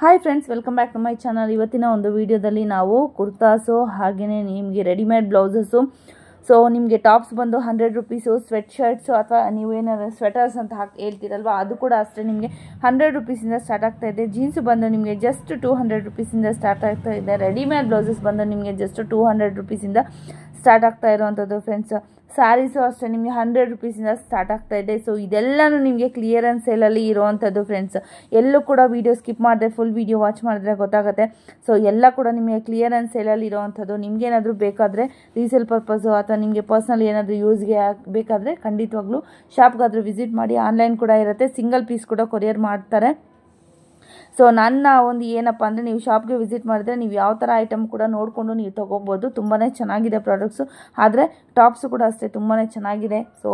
Hi friends, welcome back to my channel. ಇವತ್ತಿನ ಒಂದು ವಿಡಿಯೋದಲ್ಲಿ ನಾವು ಕುರ್ತಾಸು ಹಾಗೆಯೇ ನಿಮಗೆ ರೆಡಿಮೇಡ್ ಬ್ಲೌಸಸ್ಸು, ಸೊ ನಿಮಗೆ ಟಾಪ್ಸ್ ಬಂದು 100 ರುಪೀಸು, ಸ್ವೆಟ್ ಶರ್ಟ್ಸು ಅಥವಾ ನೀವೇನಾದ್ರು ಸ್ವೆಟರ್ಸ್ ಅಂತ ಹೇಳ್ತೀರಲ್ವ ಅದು ಕೂಡ ಅಷ್ಟೇ ನಿಮಗೆ 100 ರುಪೀಸಿಂದ ಸ್ಟಾರ್ಟ್ ಆಗ್ತಾ ಇದೆ. ಜೀನ್ಸು ಬಂದು ನಿಮಗೆ ಜಸ್ಟ್ 200 ರುಪೀಸಿಂದ ಸ್ಟಾರ್ಟ್ ಆಗ್ತಾ ಇದೆ. ರೆಡಿಮೇಡ್ ಬ್ಲೌಸಸ್ ಬಂದು ನಿಮಗೆ ಜಸ್ಟ್ 200 ರುಪೀಸಿಂದ ಸ್ಟಾರ್ಟ್ ಆಗ್ತಾ ಇರೋವಂಥದ್ದು ಫ್ರೆಂಡ್ಸ್. ಸ್ಯಾರೀಸು ಅಷ್ಟೇ ನಿಮಗೆ 100 ರುಪೀಸಿಂದ ಸ್ಟಾರ್ಟ್ ಆಗ್ತಾ ಇದೆ. ಸೊ ಇದೆಲ್ಲನೂ ನಿಮಗೆ ಕ್ಲಿಯರೆನ್ಸ್ ಸೇಲಲ್ಲಿ ಇರೋವಂಥದ್ದು ಫ್ರೆಂಡ್ಸ್. ಎಲ್ಲೂ ಕೂಡ ವೀಡಿಯೋ ಸ್ಕಿಪ್ ಮಾಡಿದ್ರೆ ಫುಲ್ ವೀಡಿಯೋ ವಾಚ್ ಮಾಡಿದ್ರೆ ಗೊತ್ತಾಗುತ್ತೆ. ಸೊ ಎಲ್ಲ ಕೂಡ ನಿಮಗೆ ಕ್ಲಿಯರೆನ್ಸ್ ಸೇಲಲ್ಲಿ ಇರೋವಂಥದ್ದು. ನಿಮಗೇನಾದರೂ ಬೇಕಾದರೆ ರೀಸೇಲ್ ಪರ್ಪಸ್ಸು ಅಥವಾ ನಿಮಗೆ ಪರ್ಸ್ನಲ್ ಏನಾದರೂ ಯೂಸ್ಗೆ ಬೇಕಾದರೆ ಖಂಡಿತವಾಗ್ಲೂ ಶಾಪ್ಗಾದರೂ ವಿಸಿಟ್ ಮಾಡಿ. ಆನ್ಲೈನ್ ಕೂಡ ಇರುತ್ತೆ, ಸಿಂಗಲ್ ಪೀಸ್ ಕೂಡ ಕೊರಿಯರ್ ಮಾಡ್ತಾರೆ. ಸೊ ನನ್ನ ಒಂದು ಏನಪ್ಪ ಅಂದರೆ, ನೀವು ಶಾಪ್ಗೆ ವಿಸಿಟ್ ಮಾಡಿದ್ರೆ ನೀವು ಯಾವ ಥರ ಐಟಮ್ ಕೂಡ ನೋಡಿಕೊಂಡು ನೀವು ತೊಗೋಬೋದು. ತುಂಬಾ ಚೆನ್ನಾಗಿದೆ ಪ್ರಾಡಕ್ಟ್ಸು. ಆದರೆ ಟಾಪ್ಸು ಕೂಡ ಅಷ್ಟೇ ತುಂಬಾ ಚೆನ್ನಾಗಿದೆ. ಸೊ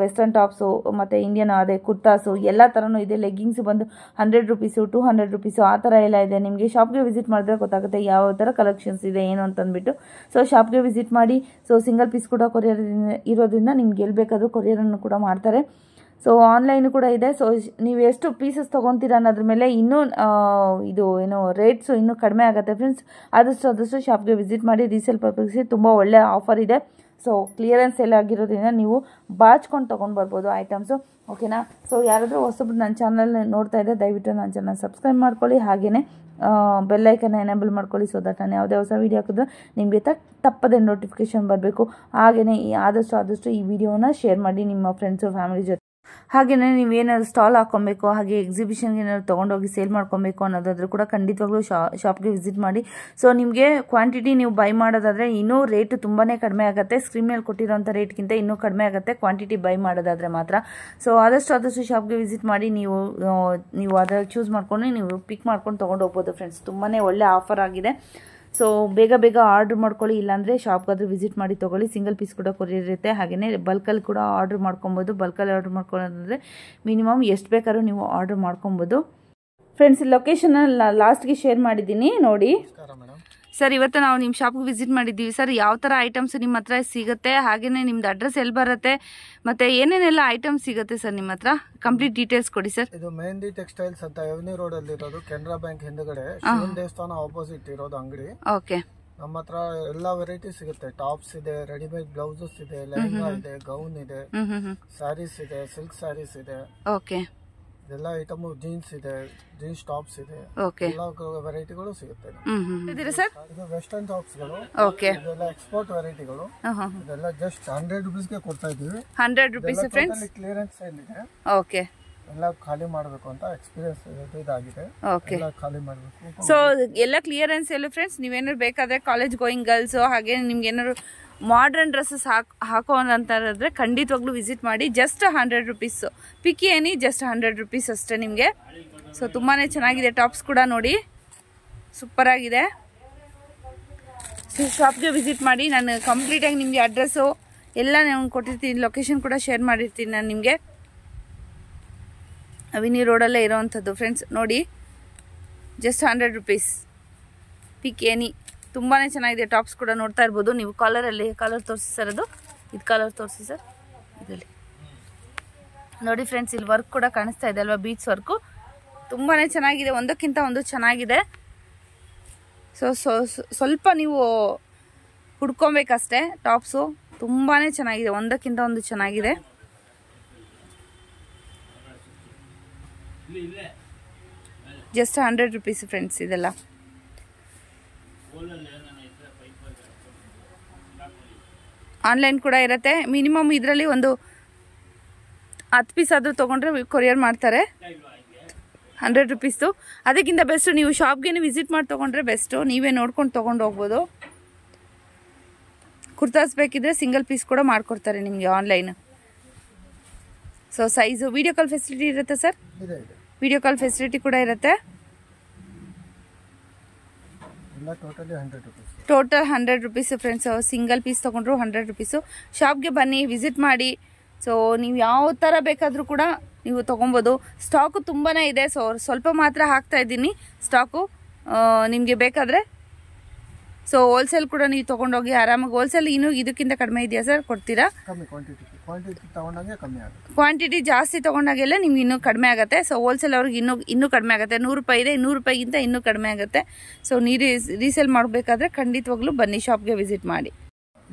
ವೆಸ್ಟರ್ನ್ ಟಾಪ್ಸು ಮತ್ತು ಇಂಡಿಯನ್ ಅದೇ ಕುರ್ತಾಸು ಎಲ್ಲ ಥರನೂ ಇದೆ. ಲೆಗ್ಗಿಂಗ್ಸು ಬಂದು 100 ರುಪೀಸು, 200 ರುಪೀಸು ಆ ಥರ ಎಲ್ಲ ಇದೆ. ನಿಮಗೆ ಶಾಪ್ಗೆ ವಿಸಿಟ್ ಮಾಡಿದ್ರೆ ಗೊತ್ತಾಗುತ್ತೆ ಯಾವ ಥರ ಕಲೆಕ್ಷನ್ಸ್ ಇದೆ ಏನು ಅಂತಂದ್ಬಿಟ್ಟು. ಸೊ ಶಾಪ್ಗೆ ವಿಸಿಟ್ ಮಾಡಿ. ಸೊ ಸಿಂಗಲ್ ಪೀಸ್ ಕೂಡ ಕೊರಿಯರ್ ಇರೋದ್ರಿಂದ ನಿಮ್ಗೆ ಎಲ್ಲಿ ಬೇಕಾದರೂ ಕೊರಿಯರನ್ನು ಕೂಡ ಮಾಡ್ತಾರೆ. ಸೊ ಆನ್ಲೈನು ಕೂಡ ಇದೆ. ಸೊ ನೀವು ಎಷ್ಟು ಪೀಸಸ್ ತೊಗೊತೀರ ಅನ್ನೋದ್ರ ಮೇಲೆ ಇನ್ನೂ ಇದು ಏನು ರೇಟ್ಸು ಇನ್ನೂ ಕಡಿಮೆ ಆಗುತ್ತೆ ಫ್ರೆಂಡ್ಸ್. ಆದಷ್ಟು ಶಾಪ್ಗೆ ವಿಸಿಟ್ ಮಾಡಿ. ರೀಸೇಲ್ ಪರ್ಪಸ್ಗೆ ತುಂಬ ಒಳ್ಳೆ ಆಫರ್ ಇದೆ. ಸೊ ಕ್ಲಿಯರೆನ್ಸ್ ಸೇಲ್ ಆಗಿರೋದ್ರಿಂದ ನೀವು ಬಾಚ್ಕೊಂಡು ತೊಗೊಂಡು ಬರ್ಬೋದು ಐಟಮ್ಸು, ಓಕೆನಾ. ಸೊ ಯಾರಾದರೂ ಹೊಸಬ್ರು ನನ್ನ ಚಾನಲ್ ನೋಡ್ತಾ ಇದ್ದರೆ ದಯವಿಟ್ಟು ನನ್ನ ಚಾನಲ್ ಸಬ್ಸ್ಕ್ರೈಬ್ ಮಾಡ್ಕೊಳ್ಳಿ. ಹಾಗೆಯೇ ಬೆಲ್ಲೈಕನ್ನ ಎನೇಬಲ್ ಮಾಡ್ಕೊಳ್ಳಿ. ಸೊ ದಟ್ ನಾನು ಯಾವುದೇ ಹೊಸ ವೀಡಿಯೋ ಹಾಕಿದ್ರೆ ನಿಮಗೆ ತಪ್ಪದೆ ನೋಟಿಫಿಕೇಷನ್ ಬರಬೇಕು. ಹಾಗೆಯೇ ಆದಷ್ಟು ಈ ವಿಡಿಯೋನ ಶೇರ್ ಮಾಡಿ ನಿಮ್ಮ ಫ್ರೆಂಡ್ಸು ಫ್ಯಾಮಿಲಿ ಜೊತೆ. ಹಾಗೆಯೇ ನೀವೇನಾದ್ರು ಸ್ಟಾಲ್ ಹಾಕ್ಕೊಬೇಕು, ಹಾಗೆ ಎಕ್ಸಿಬಿಷನ್ಗೆ ಏನಾದ್ರು ತೊಗೊಂಡೋಗಿ ಸೇಲ್ ಮಾಡ್ಕೊಬೇಕು ಅನ್ನೋದಾದರೂ ಕೂಡ ಖಂಡಿತವಾಗ್ಲೂ ಶಾಪ್ಗೆ ವಿಸಿಟ್ ಮಾಡಿ. ಸೊ ನಿಮಗೆ ಕ್ವಾಂಟಿಟಿ ನೀವು ಬೈ ಮಾಡೋದಾದರೆ ಇನ್ನೂ ರೇಟು ತುಂಬಾ ಕಡಿಮೆ ಆಗುತ್ತೆ. ಸ್ಕ್ರೀನ್ ಮೇಲೆ ಕೊಟ್ಟಿರೋಂಥ ರೇಟ್ಗಿಂತ ಇನ್ನೂ ಕಡಿಮೆ ಆಗುತ್ತೆ ಕ್ವಾಂಟಿಟಿ ಬೈ ಮಾಡೋದಾದರೆ ಮಾತ್ರ. ಸೊ ಆದಷ್ಟು ಶಾಪ್ಗೆ ವಿಸಿಟ್ ಮಾಡಿ. ನೀವು ಅದರ ಚೂಸ್ ಮಾಡ್ಕೊಂಡು ನೀವು ಪಿಕ್ ಮಾಡ್ಕೊಂಡು ತೊಗೊಂಡು ಹೋಗ್ಬೋದು ಫ್ರೆಂಡ್ಸ್. ತುಂಬಾ ಒಳ್ಳೆ ಆಫರ್ ಆಗಿದೆ. ಸೊ ಬೇಗ ಆರ್ಡ್ರ್ ಮಾಡ್ಕೊಳ್ಳಿ. ಇಲ್ಲಾಂದರೆ ಶಾಪ್ಗಾದ್ರೂ ವಿಸಿಟ್ ಮಾಡಿ ತೊಗೊಳ್ಳಿ. ಸಿಂಗಲ್ ಪೀಸ್ ಕೂಡ ಕೊರಿಯರ್ ಇರುತ್ತೆ. ಹಾಗೆಯೇ ಬಲ್ಕಲ್ಲಿ ಕೂಡ ಆರ್ಡ್ರ್ ಮಾಡ್ಕೊಬೋದು. ಬಲ್ಕಲ್ಲಿ ಆರ್ಡ್ರ್ ಮಾಡ್ಕೊಳ್ಳೋದಂದರೆ ಮಿನಿಮಮ್ ಎಷ್ಟು ಬೇಕಾದ್ರೂ ನೀವು ಆರ್ಡ್ರ್ ಮಾಡ್ಕೊಬೋದು ಫ್ರೆಂಡ್ಸ್. ಲೊಕೇಶನ್ನ ಲಾಸ್ಟ್ಗೆ ಶೇರ್ ಮಾಡಿದ್ದೀನಿ ನೋಡಿ ಸರ್. ಇವತ್ತು ನಾವು ನಿಮ್ಮ ಶಾಪ್ಗೆ ವಿಸಿಟ್ ಮಾಡಿದ್ದೀವಿ ಸರ್. ಯಾವ ಥರ ಐಟಮ್ಸ್ ನಿಮ್ಮ ಹತ್ರ ಸಿಗುತ್ತೆ, ಹಾಗೆಯೇ ನಿಮ್ದು ಅಡ್ರೆಸ್ ಎಲ್ಲಿ ಬರುತ್ತೆ, ಮತ್ತು ಏನೇನೆಲ್ಲ ಐಟಮ್ಸ್ ಸಿಗುತ್ತೆ ಸರ್ ನಿಮ್ಮ ಹತ್ರ, ಕಂಪ್ಲೀಟ್ ಡೀಟೇಲ್ಸ್ ಕೊಡಿ ಸರ್. ಇದು ಮೆಹಂದಿ ಟೆಕ್ಸ್ಟೈಲ್ಸ್ ಅಂತ ಎವ್ನಿ ರೋಡ್ ಅಲ್ಲಿ ಇರೋದು, ಕೆನರಾ ಬ್ಯಾಂಕ್ ಹಿಂದ್ಗಡೆ ಶಿವನ ದೇವಸ್ಥಾನ ಆಪೋಸಿಟ್ ಇರೋದು ಅಂಗಡಿ. ಓಕೆ. ನಮ್ಮ ಹತ್ರ ಎಲ್ಲಾ ವೆರೈಟೀಸ್ ಸಿಗುತ್ತೆ. ಟಾಪ್ಸ್ ಇದೆ, ರೆಡಿಮೇಡ್ ಬ್ಲೌಸಸ್ ಇದೆ, ಲೆಹಂಗಾ ಇದೆ, ಗೌನ್ ಇದೆ, ಸ್ಯಾರೀಸ್ ಇದೆ, ಸಿಲ್ಕ್ ಸ್ಯಾರೀಸ್ ಇದೆ. ಓಕೆ. ಎಲ್ಲ ಐಟಮ್ ಜೀನ್ಸ್ ಇದೆ, ಜೀನ್ಸ್ ಟಾಪ್ಸ್ ಇದೆ, ಎಲ್ಲ ವೆರೈಟಿಗಳು ಸಿಗುತ್ತೆ. ಇದು ವೆಸ್ಟರ್ನ್ ಟಾಪ್ಸ್ ಗಳು. ಓಕೆ. ಇದೆಲ್ಲ ಎಕ್ಸ್ಪೋರ್ಟ್ ವೆರೈಟಿಗಳು. ಇದೆಲ್ಲ ಜಸ್ಟ್ 100 ರುಪೀಸ್ಗೆ ಕೊಡ್ತಾ ಇದೀವಿ. 100 ರುಪೀಸ್ ಫ್ರೆಂಡ್ಸ್. ಕ್ಲಿಯರೆನ್ಸ್ ಸೇಲ್ ಇದೆ. ಓಕೆ. ಎಲ್ಲ ಖಾಲಿ ಮಾಡಬೇಕು ಅಂತ ಎಕ್ಸ್ಪೀರಿಯನ್ಸ್ ಇದಾಗಿದೆ. ಓಕೆ. ಖಾಲಿ ಮಾಡಬೇಕು. ಸೊ ಎಲ್ಲ ಕ್ಲಿಯರೆನ್ಸ್ ಎಲ್ಲ ಫ್ರೆಂಡ್ಸ್. ನೀವೇನಾದ್ರು ಬೇಕಾದ್ರೆ ಕಾಲೇಜ್ ಗೋಯಿಂಗ್ ಗರ್ಲ್ಸ್, ಹಾಗೆ ನಿಮ್ಗೆ ಏನಾದ್ರು ಮಾಡರ್ನ್ ಡ್ರೆಸ್ಸಸ್ ಹಾಕೋಂತಾದ್ರೆ ಖಂಡಿತವಾಗ್ಲೂ ವಿಸಿಟ್ ಮಾಡಿ. ಜಸ್ಟ್ 100 ರುಪೀಸ್ ಪಿಕ್ಕಿ ಏನಿ, ಜಸ್ಟ್ 100 ರುಪೀಸ್ ಅಷ್ಟೇ ನಿಮಗೆ. ಸೊ ತುಂಬಾ ಚೆನ್ನಾಗಿದೆ. ಟಾಪ್ಸ್ ಕೂಡ ನೋಡಿ ಸೂಪರ್ ಆಗಿದೆ. ಸೊ ಶಾಪ್ಗೆ ವಿಸಿಟ್ ಮಾಡಿ. ನಾನು ಕಂಪ್ಲೀಟಾಗಿ ನಿಮಗೆ ಅಡ್ರೆಸ್ಸು ಎಲ್ಲ ನಾನು ಕೊಟ್ಟಿರ್ತೀನಿ, ಲೊಕೇಶನ್ ಕೂಡ ಶೇರ್ ಮಾಡಿರ್ತೀನಿ ನಾನು ನಿಮಗೆ. ಅವಿನಿ ರೋಡಲ್ಲೇ ಇರೋವಂಥದ್ದು ಫ್ರೆಂಡ್ಸ್. ನೋಡಿ ಜಸ್ಟ್ 100 ರುಪೀಸ್ ಪಿಕ್ ಏನಿ. ತುಂಬಾ ಚೆನ್ನಾಗಿದೆ. ಟಾಪ್ಸ್ ಕೂಡ ನೋಡ್ತಾ ಇರ್ಬೋದು ನೀವು. ಕಾಲರಲ್ಲಿ ಕಲರ್ ತೋರಿಸಿ ಸರ್, ಅದು ಇದು ಕಲರ್ ತೋರಿಸಿ ಸರ್. ಇದರಲ್ಲಿ ನೋಡಿ ಫ್ರೆಂಡ್ಸ್, ಇಲ್ಲಿ ವರ್ಕ್ ಕೂಡ ಕಾಣಿಸ್ತಾ ಇದೆ ಅಲ್ವಾ, ಬೀಟ್ಸ್ ವರ್ಕು. ತುಂಬಾ ಚೆನ್ನಾಗಿದೆ, ಒಂದಕ್ಕಿಂತ ಒಂದು ಚೆನ್ನಾಗಿದೆ. ಸೊ ಸ್ವಲ್ಪ ನೀವು ಹುಡ್ಕೊಬೇಕಷ್ಟೇ. ಟಾಪ್ಸು ತುಂಬಾ ಚೆನ್ನಾಗಿದೆ, ಒಂದಕ್ಕಿಂತ ಒಂದು ಚೆನ್ನಾಗಿದೆ. ಜಸ್ಟ್ 100 ರುಪೀಸ್ ಫ್ರೆಂಡ್ಸ್ ಇದೆಲ್ಲ. ಆನ್ಲೈನ್ ಕೂಡ ಇರುತ್ತೆ. ಮಿನಿಮಮ್ ಇದರಲ್ಲಿ ಒಂದು 10 ಪೀಸ್ ಆದರೂ ತೊಗೊಂಡ್ರೆ ಕೊರಿಯರ್ ಮಾಡ್ತಾರೆ. 100 ರುಪೀಸ್ದು. ಅದಕ್ಕಿಂತ ಬೆಸ್ಟು ನೀವು ಶಾಪ್ಗೆ ವಿಸಿಟ್ ಮಾಡಿ ತೊಗೊಂಡ್ರೆ ಬೆಸ್ಟು. ನೀವೇ ನೋಡ್ಕೊಂಡು ತೊಗೊಂಡು ಹೋಗ್ಬೋದು. ಕುರ್ತಾಸ್ ಬೇಕಿದ್ರೆ ಸಿಂಗಲ್ ಪೀಸ್ ಕೂಡ ಮಾಡಿಕೊಡ್ತಾರೆ ನಿಮಗೆ online. So size video call facility ಇರುತ್ತೆ ಸರ್. ವಿಡಿಯೋ ಕಾಲ್ ಫೆಸಿಲಿಟಿ ಕೂಡ ಇರುತ್ತೆ. Total 100 rupees friends. Single piece ತೊಗೊಂಡ್ರು 100 ರುಪೀಸು. ಶಾಪ್ಗೆ ಬನ್ನಿ, ವಿಸಿಟ್ ಮಾಡಿ. ಸೊ ನೀವು ಯಾವ ಥರ ಬೇಕಾದರೂ ಕೂಡ ನೀವು ತೊಗೊಬೋದು. ಸ್ಟಾಕು ತುಂಬಾ ಇದೆ. ಸೊ ಸ್ವಲ್ಪ ಮಾತ್ರ ಹಾಕ್ತಾ ಇದ್ದೀನಿ ಸ್ಟಾಕು. ನಿಮಗೆ ಬೇಕಾದರೆ ಸೊ ಹೋಲ್ಸೇಲ್ ಕೂಡ ನೀವು ತೊಗೊಂಡೋಗಿ ಆರಾಮಾಗಿ. ಹೋಲ್ಸೇಲ್ ಇನ್ನೂ ಇದಕ್ಕಿಂತ ಕಡಿಮೆ ಇದೆಯಾ ಸರ್, ಕೊಡ್ತೀರಾ? ಕ್ವಾಂಟಿಟಿ ತಗೊಂಡಾಗೆ ಕಮ್ಮಿ ಆಗುತ್ತೆ. ಕ್ವಾಂಟಿಟಿ ಜಾಸ್ತಿ ತೊಗೊಂಡಾಗೆಲ್ಲ ನಿಮ್ಗೆ ಇನ್ನೂ ಕಡಿಮೆ ಆಗುತ್ತೆ. ಸೊ ಹೋಲ್ಸೇಲ್ ಅವ್ರಿಗೆ ಇನ್ನೂ ಕಡಿಮೆ ಆಗುತ್ತೆ. 100 ರೂಪಾಯಿ ಇದೆ, 100 ರೂಪಾಯಿಗಿಂತ ಇನ್ನೂ ಕಡಿಮೆ ಆಗುತ್ತೆ. ಸೊ ನೀವು ರೀಸೇಲ್ ಮಾಡಬೇಕಾದ್ರೆ ಖಂಡಿತವಾಗ್ಲೂ ಬನ್ನಿ, ಶಾಪ್ಗೆ ವಿಸಿಟ್ ಮಾಡಿ.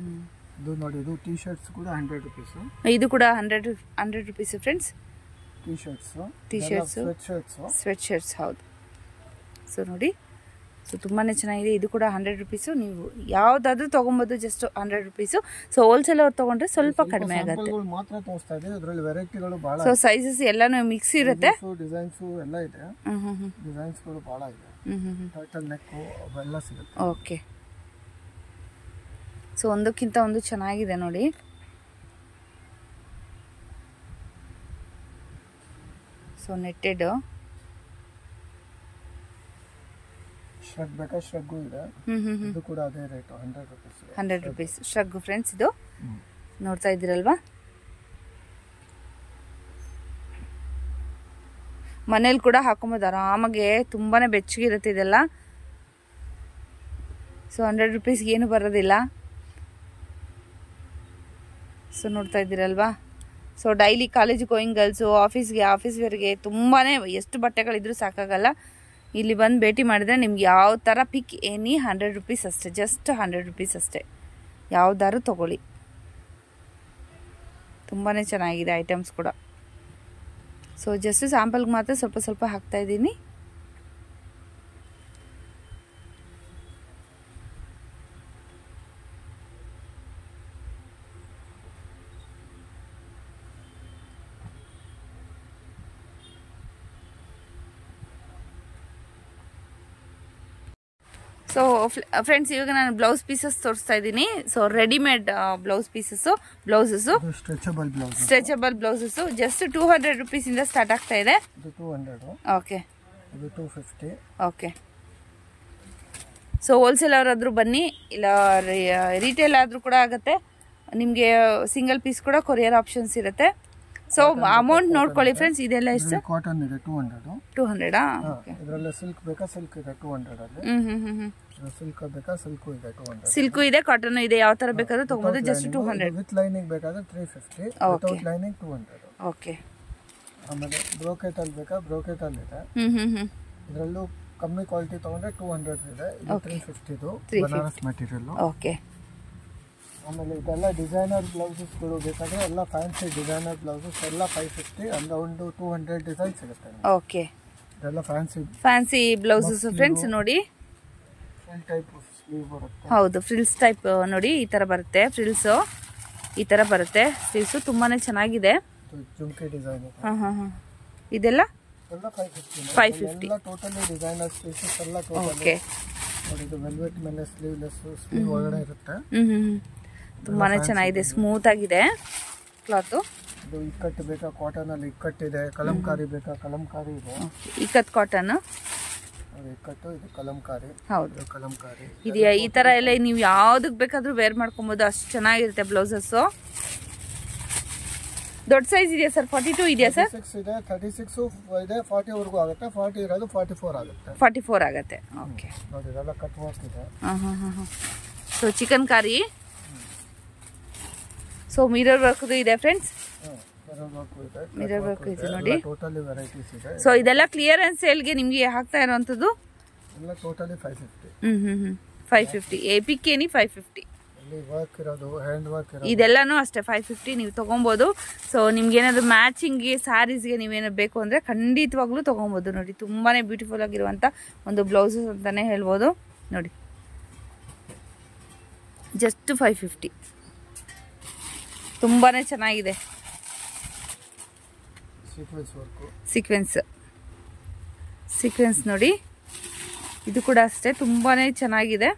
ಇದು ನೋಡಿ, ಇದು ಟೀ ಶರ್ಟ್ಸ್ ಕೂಡ 100 ರುಪೀಸ್. ಇದು ಕೂಡ 100 rupees friends. Tea shirts, sweat shirts ಹೌದು. ಸೊ ನೋಡಿ, ಸೊ ತುಂಬಾ ಚೆನ್ನಾಗಿದೆ. ಇದು ಕೂಡ 100 ರುಪೀಸು. ನೀವು ಯಾವುದಾದ್ರೂ ತೊಗೊಬೋದು, ಜಸ್ಟ್ 100 ರುಪೀಸು. ಸೊ ಹೋಲ್ಸೇಲ್ ಅವ್ರು ತೊಗೊಂಡ್ರೆ ಸ್ವಲ್ಪ ಕಡಿಮೆ ಆಗುತ್ತೆ. ಮಾತ್ರ ತೋರಿಸ್ತಾ ಇದೆ, ಅದರಲ್ಲಿ ವೆರೈಟಿಗಳು ಭಾಳ. ಸೊ ಸೈಜಸ್ ಎಲ್ಲಾನು ಮಿಕ್ಸ್ ಇರುತ್ತೆ, ಡಿಸೈನ್ಸು ಎಲ್ಲ ಇದೆ. ಡಿಸೈನ್ಸ್ಗಳು ಭಾಳ ಇದೆ. ಟರ್ಟಲ್ ನೆಕ್ಕು ಅವೆಲ್ಲ ಸಿಗುತ್ತೆ. ಓಕೆ. ಸೊ ಒಂದಕ್ಕಿಂತ ಒಂದು ಚೆನ್ನಾಗಿದೆ ನೋಡಿ. ಸೊ ನೆಟ್ಟೆಡ್ ಶ್ರಗ್ ಬೇಕಾ, ಶ್ರಗ್ಗು ಇದೆ. ಇದು ಕೂಡ ಅದೇ rate, 100 rupees. 100 rupees shrug friends. ಇದು ನೋಡ್ತಾ ಇದ್ದೀರಲ್ವಾ, ಮನೇಲಿ ಕೂಡ ಹಾಕೊಂಬೋದು ಆರಾಮಾಗೆ, ತುಂಬಾ ಬೆಚ್ಚಗಿರುತ್ತೆ ಇದೆಲ್ಲ. ಸೊ 100 ರುಪೀಸ್ಗೆ ಏನು ಬರೋದಿಲ್ಲ. ಸೊ ನೋಡ್ತಾ ಇದ್ದೀರಲ್ವಾ. So daily college going girls, office ವೇರ್ಗೆ ತುಂಬಾ ಎಷ್ಟು ಬಟ್ಟೆಗಳಿದ್ರೂ ಸಾಕಾಗಲ್ಲ. ಇಲ್ಲಿ ಬಂದು ಭೇಟಿ ಮಾಡಿದ್ರೆ ನಿಮ್ಗೆ ಯಾವ ಥರ ಪಿಕ್ ಎನಿ 100 ರುಪೀಸ್ ಅಷ್ಟೇ, ಜಸ್ಟ್ 100 ರುಪೀಸ್ ಅಷ್ಟೇ. ಯಾವ್ದಾದ್ರು ತೊಗೊಳ್ಳಿ, ತುಂಬಾ ಚೆನ್ನಾಗಿದೆ ಐಟಮ್ಸ್ ಕೂಡ. ಸೊ ಜಸ್ಟ್ ಸ್ಯಾಂಪಲ್ಗೆ ಮಾತ್ರ ಸ್ವಲ್ಪ ಹಾಕ್ತಾ ಇದ್ದೀನಿ. ಸೊ ಫ್ರೆಂಡ್ಸ್, ಇವಾಗ ನಾನು ಬ್ಲೌಸ್ ಪೀಸಸ್ ತೋರಿಸ್ತಾ ಇದ್ದೀನಿ. So readymade blouse pieces, blouses, stretchable blouses just 200 ರುಪೀಸಿಂದ ಸ್ಟಾರ್ಟ್ ಆಗ್ತಾ ಇದೆ. ಓಕೆ, 250. ಓಕೆ. ಸೊ ಹೋಲ್ಸೇಲ್ ಅವರಾದ್ರೂ ಬನ್ನಿ, ಇಲ್ಲ ರಿಟೇಲ್ ಆದರೂ ಕೂಡ ಆಗುತ್ತೆ. ನಿಮಗೆ ಸಿಂಗಲ್ ಪೀಸ್ ಕೂಡ ಕೊರಿಯರ್ ಆಪ್ಷನ್ಸ್ ಇರುತ್ತೆ. ಸೊ ಅಮೌಂಟ್ ನೋಡ್ಕೊಳ್ಳಿ ಫ್ರೆಂಡ್ಸ್. ಇದೆಲ್ಲ ಎಷ್ಟು? ಕಾಟನ್ ಇದೆ 200. 200 ಇದರಲ್ಲಿ ಸಿಲ್ಕ್ ಬೇಕಾ, ಸಿಲ್ಕ್ ಇದೆ 200 ಅಲ್ಲಿ. ಸಿಲ್ಕ್ ಬೇಕಾ, ಸಿಲ್ಕು ಇದೆ 200. ಸಿಲ್ಕು ಇದೆ, ಕಾಟನ್ ಇದೆ, ಯಾವ ತರ ಬೇಕಾದ್ರೂ ತಗೋಬಹುದು. ಜಸ್ಟ್ 200. ವಿತ್ ಲೈನಿಂಗ್ ಬೇಕಾದ್ರೆ 350, ವಿತೌಟ್ ಲೈನಿಂಗ್ 200. ಓಕೆ. ಆಮೇಲೆ ಬ್ರೋಕೆಟ್ ಅಲ್ಲಿ ಬೇಕಾ, ಬ್ರೋಕೆಟ್ ಅಲ್ಲಿ ಇದೆ. ಇದರಲ್ಲೂ ಕಮ್ಮಿ ಕ್ವಾಲಿಟಿ ತಗೊಂಡ್ರೆ 200 ಇದೆ. ಇದು 350 ಇದು ಬನಾರಸ್ ಮೆಟೀರಿಯಲ್. ಓಕೆ. ಆಮೇಲೆ ಇದೆಲ್ಲ ಡಿಸೈನರ್ ಬ್ಲೌಸಸ್ಗಳು ಬೇಕಾದ್ರೆ ಎಲ್ಲ ಫ್ಯಾನ್ಸಿ ಡಿಸೈನರ್ ಬ್ಲೌಸಸ್ ಎಲ್ಲ 550, ಅಲ್ಲ ಒಂದು 200 ಡಿಸೈನ್ ಸಿಗುತ್ತೆ. ಓಕೆ. ಇದೆಲ್ಲ ಫ್ಯಾನ್ಸಿ ಬ್ಲೌಸಸ್ ಫ್ರೆಂಡ್ಸ್. ನೋಡಿ, ಫ್ರಿಲ್ ಟೈಪ್ ಸ್ಲೀವ್ ಬರುತ್ತೆ. ಹೌದು, ಫ್ರಿಲ್ಸ್ ಟೈಪ್ ನೋಡಿ, ಈ ತರ ಬರುತ್ತೆ. ಫ್ರಿಲ್ಸ್ ಈ ತರ ಬರುತ್ತೆ. ಸ್ಲೀವ್ಸ್ ತುಂಬಾನೇ ಚೆನ್ನಾಗಿದೆ. ಜುಮ್ಕಿ ಡಿಸೈನ್ ಇದೆ. ಇದೆಲ್ಲ ಎಲ್ಲ 550. ಎಲ್ಲ ಟೋಟಲಿ ಡಿಸೈನರ್ ಪೀಸಸ್ ಎಲ್ಲ ಟೋಟಲಿ. ಓಕೆ. ನೋಡಿ, ಇದು ವೆಲ್ವೆಟ್ ಮೇಲೆ ಸ್ಲೀವ್ಲೆಸ್, ಸ್ಲೀವ್ ಒಳಗಡೆ ಇರುತ್ತೆ. ತುಂಬಾನೇ ಚೆನ್ನಾಗಿದೆ, ಸ್ಮೂತ್ ಆಗಿದೆ ಕ್ಲಾತು. ಇದು ಇಕ್ಕಟ್ಟು ಬೇಕಾ, ಕಾಟನ್ ಅಲ್ಲಿ ಇಕ್ಕಟ್ಟಿದೆ. ಕಲಂಕಾರಿ ಬೇಕಾ, ಕಲಂಕಾರಿ ಇದೆ. ಇಕ್ಕತ್ ಕಾಟನ್ ಇಕ್ಕಟ್ಟು, ಇದು ಕಲಂಕಾರಿ. ಹೌದು, ಕಲಂಕಾರಿ ಇದೆಯಾ. ಈ ತರ ಎಲ್ಲ ನೀವು ಯಾವ್ದಕ್ ಬೇಕಾದ್ರೂ ವೇರ್ ಮಾಡ್ಕೊಬಹುದು, ಅಷ್ಟು ಚೆನ್ನಾಗಿರುತ್ತೆ ಬ್ಲೌಸಸ್. ದೊಡ್ಡ ಸೈಜ್ ಇದೆಯಾ ಸರ್? 42 ಇದೆಯಾ ಸರ್? 36 ಇದೆ, 36 ಇದೆ, 40 ವರೆಗೂ ಆಗುತ್ತೆ. 40 ಇರೋದು 44 ಆಗುತ್ತೆ. 44 ಆಗುತ್ತೆ. ಓಕೆ. ನೋಡಿ, ಇದೆಲ್ಲ ಕಟ್ ವರ್ಕ್ ಇದೆ. ಸೊ ಚಿಕನ್ ಕಾರಿ. ಸೊ ಮಿರರ್ ವರ್ಕ್ ಇದೆ ಫ್ರೆಂಡ್ಸ್. ಮಿರರ್ ವರ್ಕ್ ಇದೆ ನೋಡಿ. ಟೋಟಲಿ ವೆರೈಟೀಸ್ ಇದೆ. ಸೊ ಇದೆಲ್ಲ ಕ್ಲಿಯರೆನ್ಸ್ ಸೇಲ್ಗೆ ನಿಮಗೆ ಹಾಕ್ತಾ ಇರುವಂತದ್ದು. ಎಲ್ಲ ಟೋಟಲಿ 550. 550. ಎಪಿಕ್ ಏನಿ 550. ಇಲ್ಲಿ ವರ್ಕ್ ಇರೋದು, ಹ್ಯಾಂಡ್ ವರ್ಕ್ ಇರೋದು, ಇದೆಲ್ಲಾನು ಅಷ್ಟೇ 550 ನೀವು ತಗೊಬೋದು. ಸೊ ನಿಮ್ಗೆ ಏನಾದ್ರು ಮ್ಯಾಚಿಂಗ್ಗೆ ಸ್ಯಾರೀಸ್ಗೆ ನೀವೇನಾದ್ರು ಬೇಕು ಅಂದ್ರೆ ಖಂಡಿತವಾಗ್ಲೂ ತಗೊಬೋದು. ನೋಡಿ, ತುಂಬಾನೇ ಬ್ಯೂಟಿಫುಲ್ ಆಗಿರುವಂತ ಒಂದು ಬ್ಲೌಸಸ್ ಅಂತಾನೆ ಹೇಳ್ಬೋದು. ನೋಡಿ, ಜಸ್ಟ್ 550. ತುಂಬಾನೇ ಚೆನ್ನಾಗಿದೆ. ಸೀಕ್ವೆನ್ಸ್ ನೋಡಿ, ಇದು ಕೂಡ ಅಷ್ಟೇ ತುಂಬಾನೇ ಚೆನ್ನಾಗಿದೆ.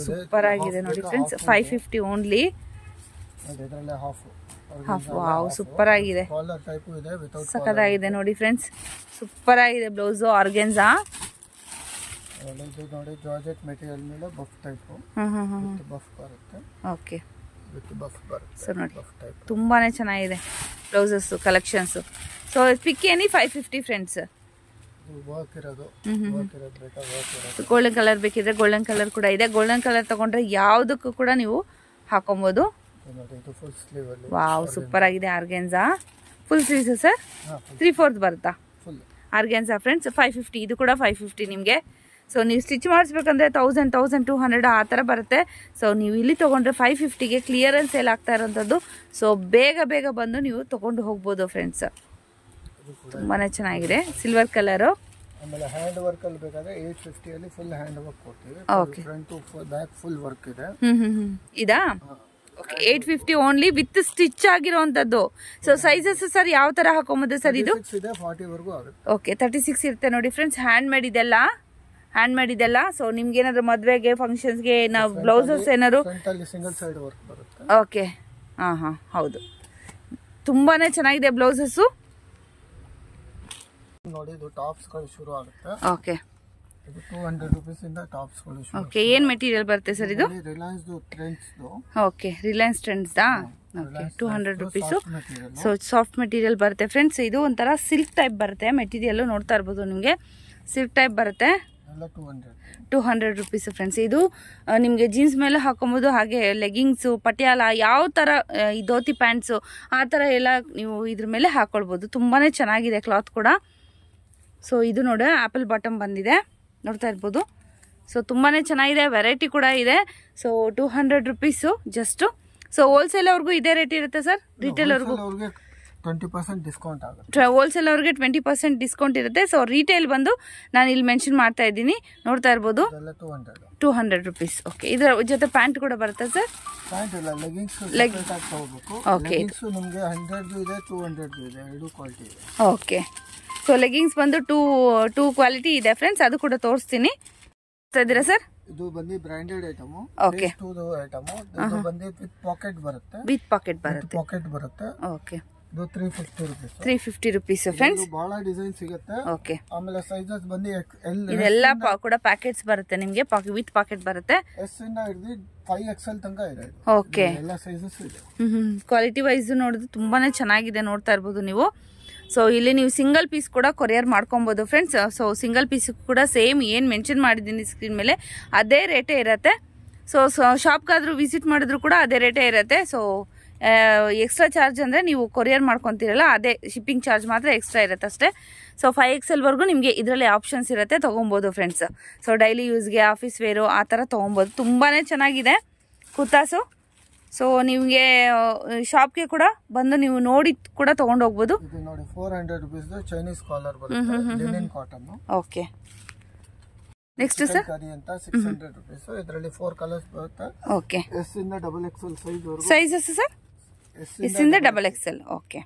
ಸೂಪರ್ ಆಗಿದೆ ನೋಡಿ ಫ್ರೆಂಡ್ಸ್. 550 ಓನ್ಲಿ. ವಾವ್, ಸೂಪರ್ ಆಗಿದೆ, ಸಖತ್ತಾಗಿದೆ ನೋಡಿ ಫ್ರೆಂಡ್ಸ್. ಸೂಪರ್ ಆಗಿದೆ ಬ್ಲೌಸ್. ಆರ್ಗೆನ್ಸಾ ನೋಡಿ, ಜಾರ್ಜೆಟ್ ಮೆಟೀರಿಯಲ್ ಮೇಲೆ ಬಫ್ ಟೈಪ್. ಬಫ್ ಬರುತ್ತೆ. ಓಕೆ. ಸೊ ನೋಡಿ, ತುಂಬಾನೇ ಚೆನ್ನಾಗಿದೆ ಬ್ಲೌಸಸ್ ಕಲೆಕ್ಷನ್ಸ್. ಸೊ ಪಿಕ್ ಏನಿ 550 ಫ್ರೆಂಡ್ಸ್. ಗೋಲ್ಡನ್ ಕಲರ್ ಬೇಕಿದ್ರೆ ಗೋಲ್ಡನ್ ಕಲರ್ ಕೂಡ ಇದೆ. ಗೋಲ್ಡನ್ ಕಲರ್ ತಗೊಂಡ್ರೆ ಯಾವುದಕ್ಕೂ ಕೂಡ ನೀವು ಹಾಕೊಬಹುದು. ನೋಡಿ ಇದು ಫುಲ್ ಸ್ಲೀವ್ ಅಲ್ಲಿ ವಾವ್ ಸೂಪರ್ ಆಗಿದೆ ಆರ್ಗೆನ್ಸಾ ಫುಲ್ ಸ್ಲೀವ್ಸ್ ಸರ್ 3/4 ಬರುತ್ತಾ ಫುಲ್ ಆರ್ಗೆನ್ಸಾ ಫ್ರೆಂಡ್ಸ್ 550 ಇದು ಕೂಡ 550 ನಿಮಗೆ ಸೊ ನೀವು ಸ್ಟಿಚ್ ಮಾಡಿಸ್ಬೇಕಂದ್ರೆ 1000-1200 ಆ ಥರ ಬರುತ್ತೆ ಸೊ ನೀವು ಇಲ್ಲಿ ತೊಗೊಂಡ್ರೆ 550ಗೆ ಕ್ಲಿಯರೆನ್ಸ್ ಸೇಲ್ ಆಗ್ತಾ ಇರೋಂಥದ್ದು ಸೊ ಬೇಗ ಬಂದು ನೀವು ತೊಗೊಂಡು ಹೋಗ್ಬೋದು ಫ್ರೆಂಡ್ಸ್ ತುಂಬಾ ಚೆನ್ನಾಗಿದೆ ಸಿಲ್ವರ್ ಕಲರು ಆಮೇಲೆ ಹ್ಯಾಂಡ್ ವರ್ಕ್ ಅಲ್ಲಿ ಬೇಕಾದ್ರೆ 850 ಅಲ್ಲಿ ಫುಲ್ ಹ್ಯಾಂಡ್ ವರ್ಕ್ ಕೊಡ್ತೀವಿ front to back full work ಇದೆ ಇದಾ ಓಕೆ 850 ಓನ್ಲಿ ವಿತ್ ಸ್ಟಿಚ್ ಆಗಿರೋಂಥದ್ದು ಸೊ ಸೈಜಸ್ ಸರ್ ಯಾವ ತರ ಹಾಕೊಂಬೋದು ಸರ್ ಇದು 40 ವರೆಗೂ ಆಗುತ್ತೆ ಓಕೆ 36 ಇರುತ್ತೆ ನೋಡಿ ಫ್ರೆಂಡ್ಸ್ ಹ್ಯಾಂಡ್ ಮೇಡ್ ಇದೆಲ್ಲ ಸೊ ನಿಮ್ಗೆ ಏನಾದ್ರು ಮದುವೆಗೆ ಫಂಕ್ಷನ್ಸ್ಗೆ ನಾವು ಬ್ಲೌಸಸ್ ಏನಾದ್ರು ಸಿಂಗಲ್ ಸೈಡ್ ವರ್ಕ್ ಬರುತ್ತೆ ಓಕೆ ಹಾ ಹೌದು ತುಂಬಾನೇ ಚೆನ್ನಾಗಿದೆ ಬ್ಲೌಸಸ್ ನೋಡಿ ಇದು ಟಾಪ್ಸ್ ಗಳು ಶುರು ಆಗುತ್ತೆ ಓಕೆ ಇದು 200 ರೂಪೀಸ್ ಇಂದ ಟಾಪ್ಸ್ ಗಳು ಶುರು ಓಕೆ ಏನ್ ಮೆಟೀರಿಯಲ್ ಬರುತ್ತೆ ಸರ್ ಇದು Reliance Trends okay Reliance Trends ದಾ okay 200 rupees so soft material ಬರುತ್ತೆ ಫ್ರೆಂಡ್ಸ್ ಇದು ಒಂಥರ ಸಿಲ್ಕ್ ಟೈಪ್ ಬರುತ್ತೆ ಮೆಟೀರಿಯಲ್ ನೋಡ್ತಾ ಇರ್ಬೋದು ನಿಮಗೆ ಸಿಲ್ಕ್ ಟೈಪ್ ಬರುತ್ತೆ 200 ರೂಪೀಸ್ ಫ್ರೆಂಡ್ಸ್ ಇದು ನಿಮಗೆ ಜೀನ್ಸ್ ಮೇಲೆ ಹಾಕೊಬೋದು ಹಾಗೆ ಲೆಗಿಂಗ್ಸು ಪಟಿಯಾಲ ಯಾವ ಥರ ಈ ಧೋತಿ ಪ್ಯಾಂಟ್ಸು ಆ ಥರ ಎಲ್ಲ ನೀವು ಇದ್ರ ಮೇಲೆ ಹಾಕೊಳ್ಬೋದು ತುಂಬಾ ಚೆನ್ನಾಗಿದೆ ಕ್ಲಾತ್ ಕೂಡ ಸೊ ಇದು ನೋಡಿ ಆಪಲ್ ಬಾಟಮ್ ಬಂದಿದೆ ನೋಡ್ತಾ ಇರ್ಬೋದು ಸೊ ತುಂಬಾ ಚೆನ್ನಾಗಿದೆ ವೆರೈಟಿ ಕೂಡ ಇದೆ so 200 rupees just so wholesale ಅವ್ರಿಗೂ ಇದೇ ರೇಟ್ ಇರುತ್ತೆ ಸರ್ ರಿಟೇಲ್ ಅವ್ರಿಗೂ 20% ಡಿಸ್ಕೌಂಟ್ ಆಗುತ್ತೆ ಹೋಲ್ಸೇಲ್ ಅವ್ರಿಗೆ 20% ಡಿಸ್ಕೌಂಟ್ ಇರುತ್ತೆ ಸೊ ರಿಟೇಲ್ ಬಂದು ನಾನು ಇಲ್ಲಿ ಮೆನ್ಷನ್ ಮಾಡ್ತಾ ಇದ್ದೀನಿ ನೋಡ್ತಾ ಇರ್ಬೋದು 200 ರೂಪೀಸ್ ಓಕೆ ಇದರ ಜೊತೆ ಪ್ಯಾಂಟ್ ಕೂಡ ಬರುತ್ತೆ ಸರ್ ಪ್ಯಾಂಟ್ ಇಲ್ಲ ಲೆಗಿಂಗ್ಸ್ ತಗೋಬೇಕು ಓಕೆ ನಿಮಗೆ 100 ಇದೆ 200 ಇದೆ ಎರಡು ಕ್ವಾಲಿಟಿ ಇದೆ ಓಕೆ ಸೊ ಲೆಗಿಂಗ್ಸ್ ಬಂದು ಟೂ ಕ್ವಾಲಿಟಿ ಇದೆ ಫ್ರೆಂಡ್ಸ್ ಅದು ಕೂಡ ತೋರಿಸ್ತೀನಿ ಇದ್ದೀರಾ ಸರ್ ಇದು ಬಂದು ಬ್ರಾಂಡೆಡ್ ಐಟಮ್ ಓಕೆ ಐಟಮ್ ಇದು ಬಂದು ವಿತ್ ಪಾಕೆಟ್ ಬರುತ್ತೆ ಓಕೆ ಇದು 350 ರೂಪೀಸ್ 350 ರೂಪೀಸ್ ಫ್ರೆಂಡ್ಸ್ ಬಹಳ ಡಿಸೈನ್ ಸಿಗುತ್ತೆ ಓಕೆ ಆಮೇಲೆ ಸೈಜಸ್ ಬಂದು ಇದೆಲ್ಲ ಕೂಡ ಪ್ಯಾಕೆಟ್ಸ್ ಬರುತ್ತೆ ನಿಮಗೆ ವಿತ್ ಪಾಕೆಟ್ ಬರುತ್ತೆ ಎಸ್ ಇಂದ ಹಿಡಿದು 5XL ತನಕ ಇದೆ ಓಕೆ ಎಲ್ಲ ಸೈಜಸ್ ಇದೆ ಕ್ವಾಲಿಟಿ ವೈಸ್ ನೋಡಿದ್ರೆ ತುಂಬಾನೇ ಚೆನ್ನಾಗಿದೆ ನೋಡ್ತಾ ಇರ್ಬೋದು ನೀವು ಸೊ ಇಲ್ಲಿ ನೀವು ಸಿಂಗಲ್ ಪೀಸ್ ಕೂಡ ಕೊರಿಯರ್ ಮಾಡ್ಕೊಬೋದು ಫ್ರೆಂಡ್ಸ್ ಸೊ ಸಿಂಗಲ್ ಪೀಸ್ ಕೂಡ ಸೇಮ್ ಏನು ಮೆನ್ಷನ್ ಮಾಡಿದ್ದೀನಿ ಸ್ಕ್ರೀನ್ ಮೇಲೆ ಅದೇ ರೇಟೇ ಇರುತ್ತೆ ಸೊ ಶಾಪ್ಗಾದ್ರೂ ವಿಸಿಟ್ ಮಾಡಿದ್ರು ಕೂಡ ಅದೇ ರೇಟೇ ಇರುತ್ತೆ ಸೊ ಎಕ್ಸ್ಟ್ರಾ ಚಾರ್ಜ್ ಅಂದರೆ ನೀವು ಕೊರಿಯರ್ ಮಾಡ್ಕೊತೀರಲ್ಲ ಅದೇ ಶಿಪ್ಪಿಂಗ್ ಚಾರ್ಜ್ ಮಾತ್ರ ಎಕ್ಸ್ಟ್ರಾ ಇರುತ್ತೆ ಅಷ್ಟೇ ಸೊ 5XL ವರೆಗೂ ನಿಮಗೆ ಇದರಲ್ಲಿ ಆಪ್ಷನ್ಸ್ ಇರುತ್ತೆ ತೊಗೊಬೋದು ಫ್ರೆಂಡ್ಸ್ ಸೊ ಡೈಲಿ ಯೂಸ್ಗೆ ಆಫೀಸ್ ವೇರು ಆ ಥರ ತೊಗೊಬೋದು ತುಂಬಾ ಚೆನ್ನಾಗಿದೆ ಕುರ್ತಾಸು ಸೊ ನಿಮಗೆ ಶಾಪ್ಗೆ ಕೂಡ ಬಂದು ನೀವು ನೋಡಿ ಕೂಡ ತಗೊಂಡು ಹೋಗ್ಬೋದು ಇದು ನೋಡಿ 400 ರೂಪೀಸ್ ಚೈನೀಸ್ ಕಾಲರ್ ಬರುತ್ತೆ linen cotton okay next sir ಕರಿ ಅಂತ 600 ರೂಪೀಸ್ ಇದರಲ್ಲಿ 4 ಕಲರ್ಸ್ ಬರುತ್ತೆ ಓಕೆ ಎಸ್ ಇಂದ XXL ಸೈಜ್ ವರೆಗೂ ಸೈಜಸ್ ಸರ್ ಎಸ್ ಇಂದ XXL ಓಕೆ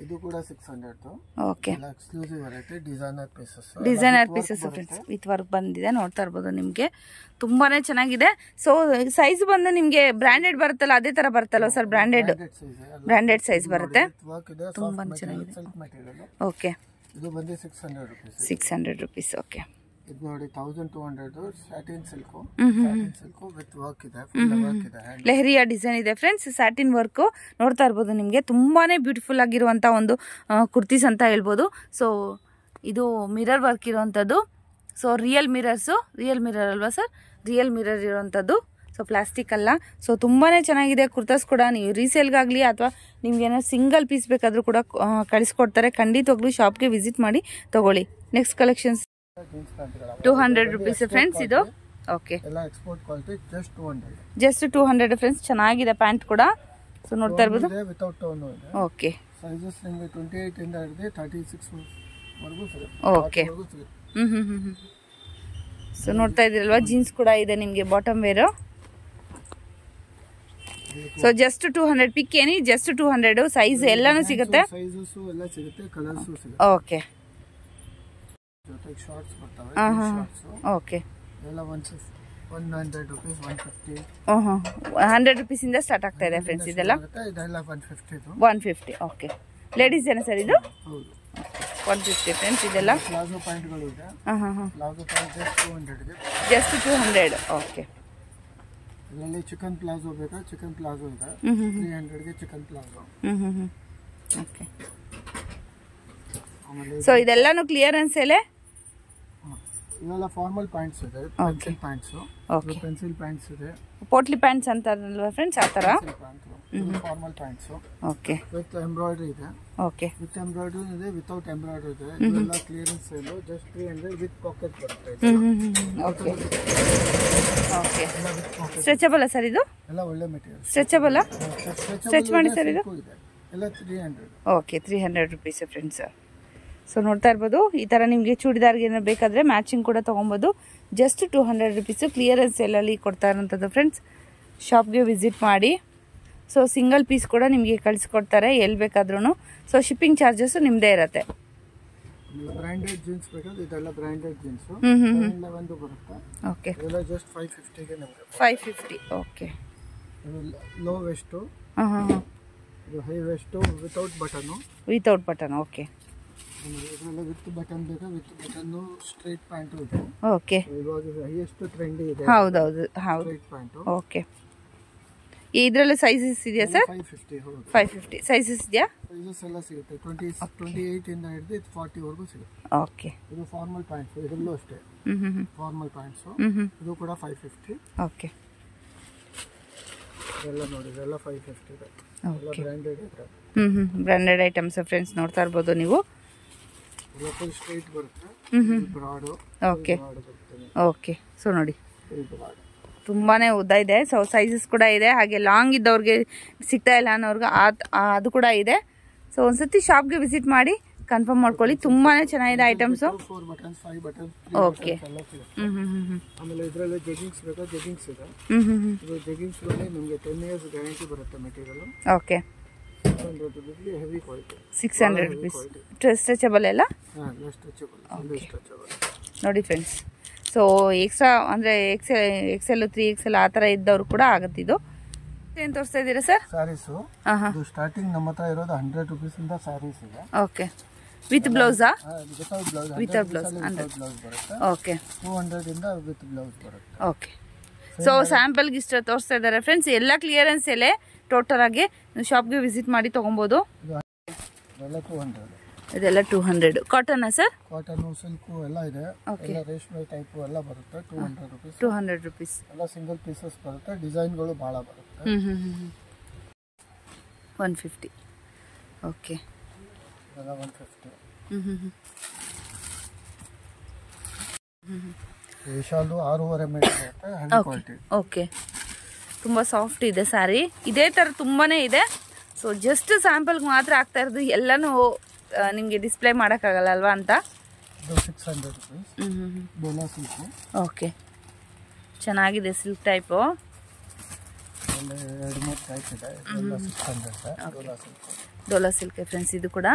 ಇದು ಕೂಡ 600 okay exclusive variety designer pieces friends with work ಬಂದಿದೆ ನೋಡ್ತಾ ಇರ್ಬೋದು ನಿಮಗೆ ತುಂಬಾನೇ ಚೆನ್ನಾಗಿದೆ ಸೊ ಸೈಜ್ ಬಂದು ನಿಮಗೆ ಬ್ರಾಂಡೆಡ್ ಬರುತ್ತಲ್ಲ ಅದೇ ತರ ಬರುತ್ತಲ್ಲ ಸರ್ ಬ್ರಾಂಡೆಡ್ ಸೈಜ್ ಬರುತ್ತೆ ತುಂಬಾ ಚೆನ್ನಾಗಿದೆ ಓಕೆ ಇದು ಬಂದು 600 ರೂಪೀಸ್ ಓಕೆ ಇದು ನೋಡಿ 1200 ಸ್ಯಾಟಿನ್ ಸಿಲ್ಕ್ ವಿತ್ ವರ್ಕ್ ಇದೆ ಲೆಹರಿಯ ಡಿಸೈನ್ ಇದೆ ಫ್ರೆಂಡ್ಸ್ ಸ್ಯಾಟಿನ್ ವರ್ಕ್ ನೋಡ್ತಾ ಇರ್ಬೋದು ನಿಮಗೆ ತುಂಬಾನೇ ಬ್ಯೂಟಿಫುಲ್ ಆಗಿರುವಂತ ಒಂದು ಕುರ್ತೀಸ್ ಅಂತ ಹೇಳ್ಬೋದು ಸೊ ಇದು ಮಿರರ್ ವರ್ಕ್ ಇರುವಂತದ್ದು ಸೊ ರಿಯಲ್ ಮಿರರ್ ಅಲ್ವಾ ಸರ್ ರಿಯಲ್ ಮಿರರ್ ಇರುವಂತದ್ದು ಸೊ ಪ್ಲಾಸ್ಟಿಕ್ ಅಲ್ಲ ಸೊ ತುಂಬಾನೇ ಚೆನ್ನಾಗಿದೆ ಕುರ್ತಾಸ್ ಕೂಡ ನೀವು ರೀಸೇಲ್ಗಾಗಲಿ ಅಥವಾ ನಿಮ್ಗೆ ಏನೋ ಸಿಂಗಲ್ ಪೀಸ್ ಬೇಕಾದ್ರೂ ಕೂಡ ಕಳಿಸ್ಕೊಡ್ತಾರೆ ಖಂಡಿತವಾಗ್ಲೂ ಶಾಪ್ಗೆ ವಿಸಿಟ್ ಮಾಡಿ ತಗೊಳ್ಳಿ ನೆಕ್ಸ್ಟ್ ಕಲೆಕ್ಷನ್ಸ್ 200 ರೂಪೀಸ್ ಫ್ರೆಂಡ್ಸ್ ಇದು ಓಕೆ ಎಲ್ಲ ಎಕ್ಸ್ಪೋರ್ಟ್ ಕ್ವಾಲಿಟಿ ಜಸ್ಟ್ 200 ಫ್ರೆಂಡ್ಸ್ ಚೆನ್ನಾಗಿದೆ ಪ್ಯಾಂಟ್ ಕೂಡ ಸೊ ನೋಡ್ತಾ ಇರ್ಬೋದು ವಿತೌಟ್ ಟೋನ್ ಇದೆ ಓಕೆ ಸೈಜಸ್ ನಿಮಗೆ 28 ಇಂದ ಹಿಡಿದು 36 ವರೆಗೂ ಸಿಗುತ್ತೆ ಓಕೆ ಸೊ ನೋಡ್ತಾ ಇದ್ದೀರಲ್ವಾ ಜೀನ್ಸ್ ಕೂಡ ಇದೆ ನಿಮಗೆ ಬಾಟಮ್ ವೇರ್ ಸೊ ಜಸ್ಟ್ 200 ಪಿಕ್ ಏನಿ ಜಸ್ಟ್ 200 ಸೈಜ್ ಎಲ್ಲಾನು ಸಿಗುತ್ತೆ ಸೈಜಸ್ ಎಲ್ಲ ಸಿಗುತ್ತೆ ಕಲರ್ಸ್ ಸಿಗುತ್ತೆ ಓಕೆ ಜೊತೆಗೆ ಶಾರ್ಟ್ಸ್ ಬರ್ತವೆ ಓಕೆ ಎಲ್ಲ 100 ರೂಪೀಸ್ 150 100 ರೂಪೀಸ್ ಇಂದ ಸ್ಟಾರ್ಟ್ ಆಗ್ತಾ ಇದೆ ಫ್ರೆಂಡ್ಸ್ ಇದೆಲ್ಲ 150 ಓಕೆ ಲೇಡೀಸ್ ಏನ ಸರ್ ಇದು ಹೌದು 150 ಫ್ರೆಂಡ್ಸ್ ಇದೆಲ್ಲ ಪ್ಲಾಜೋ ಪ್ಯಾಂಟ್ಗಳು ಇದೆ ಪ್ಲಾಜೋ ಪ್ಯಾಂಟ್ ಜಸ್ಟ್ 200 ಓಕೆ ಇದರಲ್ಲಿ ಚಿಕನ್ ಪ್ಲಾಜೋ ಬೇಕಾ ಚಿಕನ್ ಪ್ಲಾಜೋ ಇದೆ 300 ಗೆ ಚಿಕನ್ ಪ್ಲಾಜೋ ಓಕೆ ಸೊ ಇದೆಲ್ಲಾನು ಕ್ಲಿಯರೆನ್ಸ್ ಸೇಲೆ ಇವೆಲ್ಲ ಫಾರ್ಮಲ್ ಪ್ಯಾಂಟ್ಸ್ ಇದೆ, pencil pants. Okay, pencil pants ಇದೆ, ಪೋಟ್ಲಿ ಪ್ಯಾಂಟ್ಸ್ ಅಂತಾರಲ್ವಾ ಫ್ರೆಂಡ್ಸ್, ಆ ಥರ formal pants. Okay, with embroidery ಇದೆ. ಓಕೆ, ವಿತ್ ಎಂಬ್ರಾಯ್ಡ್ರಿ ಇದೆ, ವಿತೌಟ್ ಎಂಬ್ರಾಯ್ಡ್ರಿ ಇದೆ. ಇವೆಲ್ಲ clearance sale, just 300 with pocket ಬರುತ್ತೆ. Okay, okay. ಸ್ಟ್ರೆಚಬಲ್ ಸರ್ ಇದು? ಎಲ್ಲ ಒಳ್ಳೆ ಮೆಟೀರಿಯಲ್. ಸ್ಟ್ರೆಚಬಲ್, ಸ್ಟ್ರೆಚ್ ಮಾಡಿ ಸರ್ ಇದು? ಎಲ್ಲ 300. Okay, 300 rupees friends. ಸೊ ನೋಡ್ತಾ ಇರ್ಬೋದು, ಈ ಥರ ನಿಮಗೆ ಚೂಡಿದಾರ್ಗೆ ಏನಾರು ಬೇಕಾದರೆ ಮ್ಯಾಚಿಂಗ್ ಕೂಡ ತೊಗೊಬೋದು. ಜಸ್ಟ್ 200 ರುಪೀಸು ಕ್ಲಿಯರೆನ್ಸ್ ಸೇಲಲ್ಲಿ ಕೊಡ್ತಾ ಇರೋಂಥದ್ದು ಫ್ರೆಂಡ್ಸ್. ಶಾಪ್ಗೆ ವಿಸಿಟ್ ಮಾಡಿ. ಸೊ ಸಿಂಗಲ್ ಪೀಸ್ ಕೂಡ ನಿಮಗೆ ಕಳಿಸ್ಕೊಡ್ತಾರೆ ಎಲ್ಲಿ ಬೇಕಾದ್ರೂ. ಸೊ ಶಿಪ್ಪಿಂಗ್ ಚಾರ್ಜಸ್ ನಿಮ್ಮದೇ ಇರುತ್ತೆ. ಬ್ರಾಂಡೆಡ್ ಜೀನ್ಸ್ ಬೇಕಾದ್ರೆ ಇದೆಲ್ಲ ಬ್ರಾಂಡೆಡ್ ಜೀನ್ಸ್. ಒಂದು ಬರುತ್ತೆ. ಓಕೆ, ಇದೆಲ್ಲ ಜಸ್ಟ್ 550 ಗೆ ನಿಮಗೆ. 550. ಓಕೆ. ಇದು ಲೋ ವೆಸ್ಟ್, ಇದು high waist without button. Without button, okay. ಇದೆಲ್ಲ ವಿತ್ ಬಟನ್ ಬೇಕಾ? ವಿತ್ ಬಟನ್ ಸ್ಟ್ರೈಟ್ ಪ್ಯಾಂಟ್ ಇದೆ. ಓಕೆ, ಇವಾಗ ಹೈಯೆಸ್ಟ್ ಟ್ರೆಂಡ್ ಇದೆ. ಹೌದೌದು, ಹೌದು. Straight pant. ಓಕೆ. ಇದರಲ್ಲಿ ಸೈಜಸ್ ಇದೆಯಾ ಸರ್? 550. ಹೌದು, 550 ಸೈಜಸ್ ಇದೆಯಾ? ಸೈಜಸ್ ಎಲ್ಲ ಸಿಗುತ್ತೆ. 28 ಇಂದ ಹಿಡಿದು 40 ವರೆಗೂ ಸಿಗುತ್ತೆ. ಓಕೆ. ಇದು ಫಾರ್ಮಲ್ ಪ್ಯಾಂಟ್ಸ್, ಇದರಲ್ಲೂ ಅಷ್ಟೇ ಫಾರ್ಮಲ್ ಪ್ಯಾಂಟ್ಸ್. ಇದು ಕೂಡ 550. ಓಕೆ. ಎಲ್ಲ ನೋಡಿ, ಇದೆಲ್ಲ 550 ಇದೆ. ಎಲ್ಲ ಬ್ರಾಂಡೆಡ್ ಇದೆ. ಬ್ರಾಂಡೆಡ್ ಐಟಮ್ಸ್ ಫ್ರೆಂಡ್ಸ್, ನೋಡ್ತಾ ಇರ್ಬೋದು ನೀವು. ಎಲ್ಲ ಫುಲ್ ಸ್ಟ್ರೈಟ್ ಬರುತ್ತೆ. ಬ್ರಾಡ್. Okay, okay. ಸೊ ನೋಡಿ, ತುಂಬಾನೇ ಉದ್ದ ಇದೆ. ಸೊ ಸೈಜಸ್ ಕೂಡ ಇದೆ. ಹಾಗೆ ಲಾಂಗ್ ಇದ್ದವ್ರಿಗೆ ಸಿಗ್ತಾ ಇಲ್ಲ ಅನ್ನೋರ್ಗೆ ಅದು ಕೂಡ ಇದೆ. ಸೊ ಒಂದ್ಸತಿ ಶಾಪ್ಗೆ ವಿಸಿಟ್ ಮಾಡಿ ಕನ್ಫರ್ಮ್ ಮಾಡ್ಕೊಳ್ಳಿ. ತುಂಬಾನೇ ಚೆನ್ನಾಗಿದೆ ಐಟಮ್ಸ್. 4 buttons, 5 buttons. ಓಕೆ. ಆಮೇಲೆ ಇದರಲ್ಲಿ ಜೆಗಿಂಗ್ಸ್ ಬೇಕಾ? ಜೆಗಿಂಗ್ಸ್ ಇದೆ. ಇದು ಜೆಗಿಂಗ್ಸ್ ಅಲ್ಲಿ ನಿಮಗೆ 10 ಇಯರ್ಸ್ ಗ್ಯಾರಂಟಿ ಬರುತ್ತೆ material. Okay. 600 rupees heavy quality. 600 rupees. Stretchable ಎಲ್ಲ? ಸ್ಟ್ರೆಚಬಲ್. ನೋಡಿ ಫ್ರೆಂಡ್ಸ್, ಸೊ ಎಕ್ಸ್ಟ್ರಾ ಅಂದರೆ XL 3XL ಆ ಥರ ಇದ್ದವ್ರು ಕೂಡ ಆಗುತ್ತೆ. ಇದು ಏನು ತೋರಿಸ್ತಾ ಇದ್ದೀರಾ ಸರ್? ಸ್ಯಾರೀಸು. ಸ್ಟಾರ್ಟಿಂಗ್ ನಮ್ಮ ಹತ್ರ ಇರೋದು 100 ರೂಪೀಸ್ ಇಂದ ಸ್ಯಾರೀಸ್ ಇದೆ. ಓಕೆ. ವಿತ್ ಬ್ಲೌಸಾ? Without blouse. ವಿತೌಟ್ ಬ್ಲೌಸ್ ಬರುತ್ತೆ. ಓಕೆ. 200 ಇಂದ ವಿತ್ ಬ್ಲೌಸ್ ಬರುತ್ತೆ. ಓಕೆ. ಸೊ ಸ್ಯಾಂಪಲ್ಗೆ ಇಷ್ಟ ತೋರಿಸ್ತಾ ಇದ್ದಾರೆ ಫ್ರೆಂಡ್ಸ್. ಎಲ್ಲ ಕ್ಲಿಯರೆನ್ಸ್ ಎಲ್ಲ ಟೋಟಲ್ ಆಗಿ ಶಾಪ್ಗೆ ವಿಸಿಟ್ ಮಾಡಿ ತೊಗೊಬೋದು. ಇದೆಲ್ಲ 200. Cotton sir? ಕಾಟನ್, ಸಿಲ್ಕು ಎಲ್ಲ ಇದೆ. ಎಲ್ಲ ರೇಷ್ಮೆ ಟೈಪ್ ಎಲ್ಲ ಬರುತ್ತೆ. 200 ರೂಪೀಸ್. 200 ರೂಪೀಸ್. ಎಲ್ಲ ಸಿಂಗಲ್ ಪೀಸಸ್ ಬರುತ್ತೆ. ಡಿಸೈನ್ಗಳು ಭಾಳ ಬರುತ್ತೆ. 150. ಓಕೆ. ಎಲ್ಲ 150. ವಿಶಾಲು 6.5 ಮೀಟರ್ ಬರುತ್ತೆ. Heavy quality. ಓಕೆ. ತುಂಬ ಸಾಫ್ಟ್ ಇದೆ ಸ್ಯಾರಿ. ಇದೇ ಥರ ತುಂಬಾ ಇದೆ. ಸೊ ಜಸ್ಟ್ ಸ್ಯಾಂಪಲ್ಗೆ ಮಾತ್ರ ಆಗ್ತಾ ಇರೋದು. ಎಲ್ಲನೂ ನಿಮಗೆ ಡಿಸ್ಪ್ಲೇ ಮಾಡೋಕ್ಕಾಗಲ್ಲ ಅಲ್ವಾ ಅಂತ. 600 ರೂಪೀಸ್. ಡೋಲಾ ಸಿಲ್ಕು. ಓಕೆ, ಚೆನ್ನಾಗಿದೆ ಸಿಲ್ಕ್ ಟೈಪು. 2-3 ಟೈಪ್ ಇದೆ. 600 Dhola silk. Dhola silk friends. ಇದು ಕೂಡ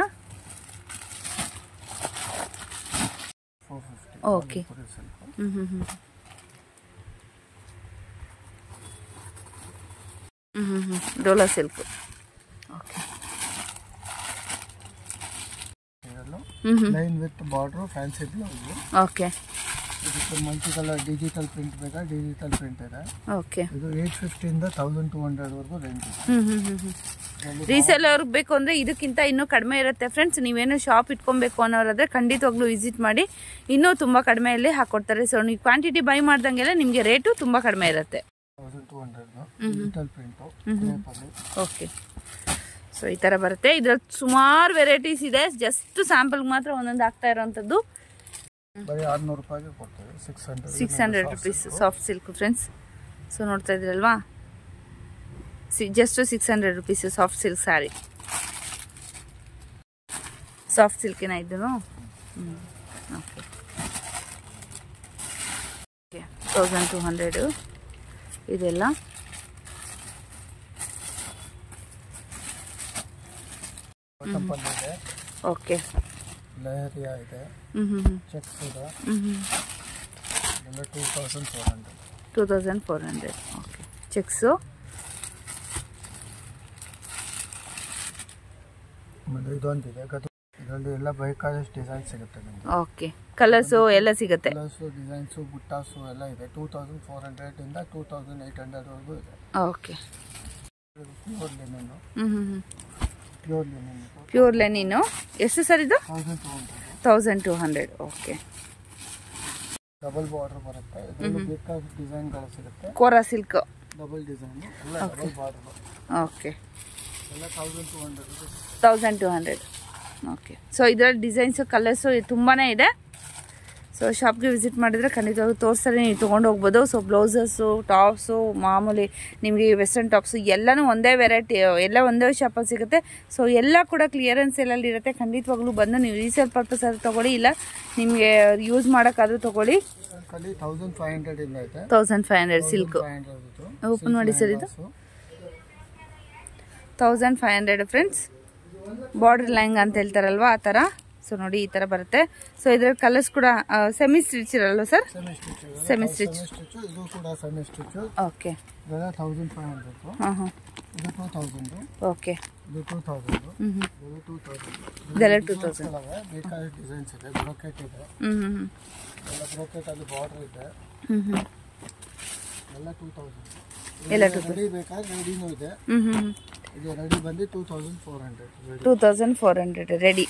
450. Okay. Dhola silk. Okay. Line with border, fancy blouse. Okay. ಇದಕ್ಕೆ ಮಲ್ಟಿ ಕಲರ್ ಡಿಜಿಟಲ್ ಪ್ರಿಂಟ್ ಬೇಕಾ? ಡಿಜಿಟಲ್ ಪ್ರಿಂಟ್ ಇದೆ. ಓಕೆ. ಇದು 850 ಇಂದ 1200 ವರೆಗೂ ರೇಂಜ್ ಇದೆ. ರೀಸೇಲ್ ಅವ್ರಿಗೆ ಬೇಕು ಅಂದರೆ ಇದಕ್ಕಿಂತ ಇನ್ನೂ ಕಡಿಮೆ ಇರುತ್ತೆ ಫ್ರೆಂಡ್ಸ್. ನೀವೇನು ಶಾಪ್ ಇಟ್ಕೊಬೇಕು ಅನ್ನೋರಾದ್ರೆ ಖಂಡಿತವಾಗ್ಲೂ ವಿಸಿಟ್ ಮಾಡಿ. ಇನ್ನೂ ತುಂಬ ಕಡಿಮೆಯಲ್ಲಿ ಹಾಕ್ಕೊಡ್ತಾರೆ. ಸೊ ನೀವು ಕ್ವಾಂಟಿಟಿ ಬೈ ಮಾಡ್ದಂಗೆಲ್ಲ ನಿಮಗೆ ರೇಟು ತುಂಬ ಕಡಿಮೆ ಇರುತ್ತೆ. 1200 ಡಿಜಿಟಲ್ ಪ್ರಿಂಟು. ಓಕೆ. ಸೊ ಈ ಥರ ಬರುತ್ತೆ. ಇದ್ರಲ್ಲಿ ಸುಮಾರು ವೆರೈಟೀಸ್ ಇದೆ. ಜಸ್ಟ್ ಸ್ಯಾಂಪಲ್ಗೆ ಮಾತ್ರ ಒಂದೊಂದು ಆಗ್ತಾ ಇರೋವಂಥದ್ದು. ಬರೀ 600 ರೂಪಾಯಿಗೆ ಕೊಡ್ತೀವಿ. 600 rupees soft silk friends. So ನೋಡ್ತಾ ಇದ್ರಲ್ವಾ, just 600 rupees soft silk sari. Soft ಸಿಲ್ಕಿನ ಇದನ್ನು. ಓಕೆ. 1200 ಇದೆಲ್ಲ. ಓಕೆ. ಲಹರಿಯಾ ಇದೆ. ಚೆಕ್ಸ್ ಇದೆ. 2400. ಓಕೆ. ಚೆಕ್ಸು. ಆಮೇಲೆ ಇದೊಂದಿದೆ. ಇದರಲ್ಲಿ ಎಲ್ಲ ಬೇಕಾದಷ್ಟು ಡಿಸೈನ್ ಸಿಗುತ್ತೆ ನಿಮಗೆ. ಓಕೆ. ಕಲರ್ಸು ಎಲ್ಲ ಸಿಗುತ್ತೆ. ಕಲರ್ಸು, ಡಿಸೈನ್ಸು, ಬುಟ್ಟಾಸು ಎಲ್ಲ ಇದೆ. 2400 ಇಂದ 2800 ವರೆಗೂ ಇದೆ. ಓಕೆ. Pure linen. ಪ್ಯೂರ್ ಲೆನಿನು. ಎಷ್ಟು ಸರ್ ಇದು? 1200. 1200. ಓಕೆ. ಡಬಲ್ ಬಾರ್ಡರ್ ಬರುತ್ತೆ. ಇದರಲ್ಲಿ ಬೇಕಾದ ಡಿಸೈನ್ಗಳು ಸಿಗುತ್ತೆ. ಕೋರಾ ಸಿಲ್ಕ್ ಡಬಲ್ ಡಿಸೈನ್ ಎಲ್ಲ ಡಬಲ್ ಬಾರ್ಡರ್. ಓಕೆ, ಎಲ್ಲ 1200 1200. ಓಕೆ, ಸೊ ಇದರಲ್ಲಿ ಡಿಸೈನ್ಸು ಕಲರ್ಸು ತುಂಬಾ ಇದೆ. ಸೊ ಶಾಪ್ಗೆ ವಿಸಿಟ್ ಮಾಡಿದರೆ ಖಂಡಿತವಾಗೂ ತೋರಿಸ್ತಾರೆ, ನೀವು ತೊಗೊಂಡು ಹೋಗ್ಬೋದು. ಸೊ ಬ್ಲೌಸಸ್ಸು, ಟಾಪ್ಸು, ಮಾಮೂಲಿ ನಿಮಗೆ ವೆಸ್ಟರ್ನ್ ಟಾಪ್ಸು ಎಲ್ಲನೂ ಒಂದೇ ವೆರೈಟಿ, ಎಲ್ಲ ಒಂದೇ ಶಾಪಲ್ಲಿ ಸಿಗುತ್ತೆ. ಸೊ ಎಲ್ಲ ಕೂಡ ಕ್ಲಿಯರೆನ್ಸ್ ಸೇಲಲ್ಲಿ ಇರುತ್ತೆ. ಖಂಡಿತವಾಗ್ಲೂ ಬಂದು ನೀವು ರೀಸೇಲ್ ಪರ್ಪಸ್ ಆದರೂ ತೊಗೊಳ್ಳಿ, ಇಲ್ಲ ನಿಮಗೆ ಯೂಸ್ ಮಾಡೋಕ್ಕಾದ್ರೂ ತೊಗೊಳ್ಳಿ. 1500 ಸಿಲ್ಕ್ ಓಪನ್ ಮಾಡಿ ಸರ್. ಇದು 1500 ಫ್ರೆಂಡ್ಸ್. ಬಾರ್ಡರ್ ಲೈಂಗ್ ಅಂತ ಹೇಳ್ತಾರಲ್ವಾ, ಆ ಥರ. ಸೊ ನೋಡಿ ಈ ಥರ ಬರುತ್ತೆ. ಸೊ ಇದರ ಕಲರ್ಸ್ ಕೂಡ ಸೆಮಿ ಸ್ಟಿಚ್ ಇರಲ್ವ ಸರ್? Semi stitch. ಓಕೆ, 1500. ಇದು 2000. ಓಕೆ, ಇದು 2000. ಇದೆಲ್ಲ 2000. ಬೇಕಾದ ಡಿಸೈನ್ಸ್ ಇದೆ. ಬ್ರೋಕೆಟ್ ಇದೆ. ಎಲ್ಲ ಬ್ರೋಕೆಟ್ ಅಲ್ಲಿ ಬಾರ್ಡರ್ ಇದೆ. ಎಲ್ಲ 2000. ಎಲ್ಲ 2000. ರೆಡಿ ಬೇಕಾದ್ರೆ ರೆಡಿನೂ ಇದೆ. ಇದು ರೆಡಿ ಬಂದು 2400 ರೆಡಿ.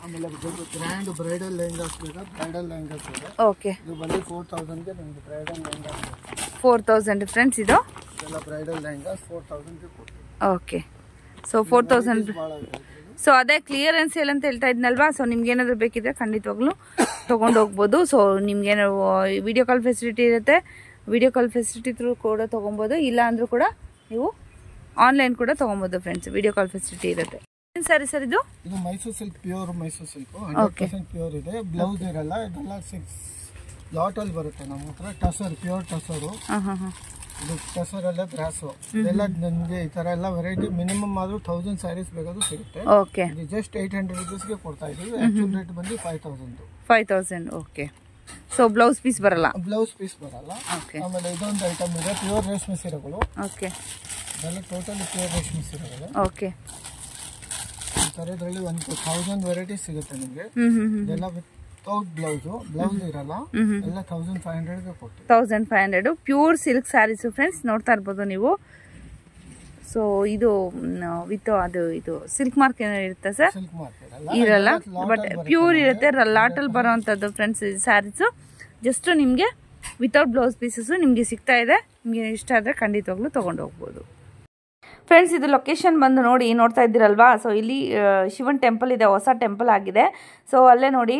ಆಮೇಲೆ ಗ್ರ್ಯಾಂಡ್ ಬ್ರೈಡಲ್ ಲೆಹಂಗಾಸ್ ಬೇಕಾ? ಬ್ರೈಡಲ್ ಲೆಹಂಗಾಸ್ ಇದೆ. ಓಕೆ, ಇದು ಬಂದು 4000ಗೆ ನಿಮಗೆ ಬ್ರೈಡಲ್ ಲೆಹಂಗಾಸ್ 4000 ಫ್ರೆಂಡ್ಸ್. ಇದು ಎಲ್ಲ ಬ್ರೈಡಲ್ ಲೆಹಂಗಾಸ್ 4000ಗೆ ಕೊಡ್ತೀವಿ. Okay, so 4000. ಸೊ ಅದೇ ಕ್ಲಿಯರೆನ್ಸ್ ಸೇಲ್ ಅಂತ ಹೇಳ್ತಾ ಇದ್ನಲ್ವಾ. ಸೊ ನಿಮ್ಗೆ ಏನಾದರೂ ಬೇಕಿದ್ರೆ ಖಂಡಿತವಾಗ್ಲೂ ತೊಗೊಂಡು ಹೋಗ್ಬೋದು. ಸೊ ನಿಮ್ಗೇನು ವಿಡಿಯೋ ಕಾಲ್ ಫೆಸಿಲಿಟಿ ಇರುತ್ತೆ, ವಿಡಿಯೋ ಕಾಲ್ ಫೆಸಿಲಿಟಿ ಥ್ರೂ ಕೂಡ ತೊಗೊಬೋದು. ಇಲ್ಲ ಅಂದರೂ ಕೂಡ ನೀವು ಆನ್ಲೈನ್ ಕೂಡ ತೊಗೊಬೋದು ಫ್ರೆಂಡ್ಸ್, ವಿಡಿಯೋ ಕಾಲ್ ಫೆಸಿಲಿಟಿ ಇರುತ್ತೆ. ಸರಿ ಸರ್, ಇದು Mysuru silk, pure Mysuru silk 100% pure ಇದೆ. ಬ್ಲೌಸ್ ಇರಲ್ಲ. ಇದೆಲ್ಲ 6 ಲಾಟ್ ಅಲ್ಲಿ ಬರುತ್ತೆ ನಮ್ಮ ಹತ್ರ. ಟಸರ್, ಪ್ಯೂರ್ ಟಸರು. ಇದು ಟಸರಲ್ಲೇ ಬ್ರಾಸು. ಇದೆಲ್ಲ ನಿಮಗೆ ಈ ತರ ಎಲ್ಲ ವೆರೈಟಿ ಮಿನಿಮಮ್ ಆದ್ರೂ 1000 ಸ್ಯಾರೀಸ್ ಬೇಕಾದ್ರೂ ಸಿಗುತ್ತೆ. ಓಕೆ, ಇದು ಜಸ್ಟ್ 800 rupeesಗೆ ಕೊಡ್ತಾ ಇದೀವಿ. ಆಕ್ಚುಲ್ ರೇಟ್ ಬಂದು 5000. ಓಕೆ, ಸೊ ಬ್ಲೌಸ್ ಪೀಸ್ ಬರಲ್ಲ? ಬ್ಲೌಸ್ ಪೀಸ್ ಬರಲ್ಲ. ಆಮೇಲೆ ಇದೊಂದು ಐಟಮ್ ಇದೆ, ಪ್ಯೂರ್ ರೇಷ್ಮೆ ಸೀರೆಗಳು. ಓಕೆ, ಇದೆಲ್ಲ ಟೋಟಲಿ ಪ್ಯೂರ್ ರೇಷ್ಮೆ ಸೀರೆಗಳು. ಓಕೆ, ಈ ತರ ಇದರಲ್ಲಿ 1000 ವೆರೈಟೀಸ್ ಸಿಗುತ್ತೆ ನಿಮಗೆ. ಇದೆಲ್ಲ ವಿತೌಟ್ ಬ್ಲೌಸ್ ಇರಲ್ಲ. ಎಲ್ಲ 1500ಗೆ ಕೊಡ್ತೀವಿ. 1500 ಪ್ಯೂರ್ ಸಿಲ್ಕ್ ಸ್ಯಾರೀಸು ಫ್ರೆಂಡ್ಸ್, ನೋಡ್ತಾ ಇರ್ಬೋದು ನೀವು. ಸೊ ಇದು ವಿತ್ ಅದು ಇದು ಸಿಲ್ಕ್ ಮಾರ್ಕ್ ಏನೋ ಇರುತ್ತೆ ಸರ್? ಸಿಲ್ಕ್ ಮಾರ್ಕ್ ಇರಲ್ಲ, ಬಟ್ ಪ್ಯೂರ್ ಇರುತ್ತೆ. ಲಾಟಲ್ಲಿ ಬರೋವಂಥದ್ದು ಫ್ರೆಂಡ್ಸ್ ಸ್ಯಾರೀಸು. ಜಸ್ಟ್ ನಿಮಗೆ ವಿತೌಟ್ ಬ್ಲೌಸ್ ಪೀಸಸ್ಸು ನಿಮಗೆ ಸಿಗ್ತಾ ಇದೆ. ನಿಮಗೆ ಇಷ್ಟ ಆದರೆ ಖಂಡಿತವಾಗ್ಲೂ ತೊಗೊಂಡು ಹೋಗ್ಬೋದು ಫ್ರೆಂಡ್ಸ್. ಇದು ಲೊಕೇಶನ್ ಬಂದು ನೋಡಿ, ನೋಡ್ತಾ ಇದ್ದೀರಲ್ವಾ. ಸೊ ಇಲ್ಲಿ ಶಿವನ್ ಟೆಂಪಲ್ ಇದೆ, ಹೊಸ ಟೆಂಪಲ್ ಆಗಿದೆ. ಸೊ ಅಲ್ಲೇ ನೋಡಿ.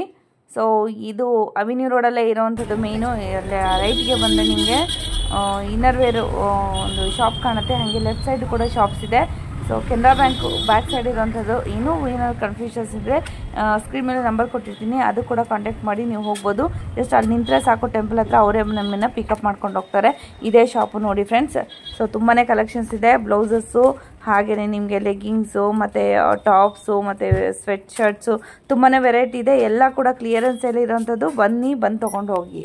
ಸೊ ಇದು ಅವಿನ್ಯೂ ರೋಡಲ್ಲೇ ಇರೋವಂಥದ್ದು ಮೇಯ್ನು. ಅಲ್ಲೇ ರೈಟ್ಗೆ ಬಂದರೆ ನಿಮಗೆ ಇನ್ನರ್ ವೇರು ಒಂದು ಶಾಪ್ ಕಾಣುತ್ತೆ. ಹಾಗೆ ಲೆಫ್ಟ್ ಸೈಡ್ ಕೂಡ ಶಾಪ್ಸ್ ಇದೆ. So Canara Bank back side ಇರೋವಂಥದ್ದು. ಇನ್ನೂ ಏನಾದ್ರು ಕನ್ಫ್ಯೂಷನ್ಸ್ ಇದ್ದರೆ ಸ್ಕ್ರೀನ್ ಮೇಲೆ ನಂಬರ್ ಕೊಟ್ಟಿರ್ತೀನಿ, ಅದು ಕೂಡ ಕಾಂಟ್ಯಾಕ್ಟ್ ಮಾಡಿ ನೀವು ಹೋಗ್ಬೋದು. ಜಸ್ಟ್ ಅಲ್ಲಿ ನಿಂತರೆ ಸಾಕು, ಟೆಂಪಲ್ ಹತ್ರ ಅವರೇ ನಮ್ಮನ್ನು ಪಿಕಪ್ ಮಾಡ್ಕೊಂಡು ಹೋಗ್ತಾರೆ. ಇದೇ ಶಾಪು ನೋಡಿ ಫ್ರೆಂಡ್ಸ್. ಸೊ ತುಂಬಾ ಕಲೆಕ್ಷನ್ಸ್ ಇದೆ. ಬ್ಲೌಸಸ್ಸು, ಹಾಗೆಯೇ ನಿಮಗೆ ಲೆಗ್ಗಿಂಗ್ಸು, ಮತ್ತು ಟಾಪ್ಸು, ಮತ್ತು ಸ್ವೆಟ್ ಶರ್ಟ್ಸು, ತುಂಬಾ ವೆರೈಟಿ ಇದೆ. ಎಲ್ಲ ಕೂಡ ಕ್ಲಿಯರೆನ್ಸಲ್ಲಿ ಇರೋವಂಥದ್ದು. ಬಂದು ತೊಗೊಂಡು ಹೋಗಿ.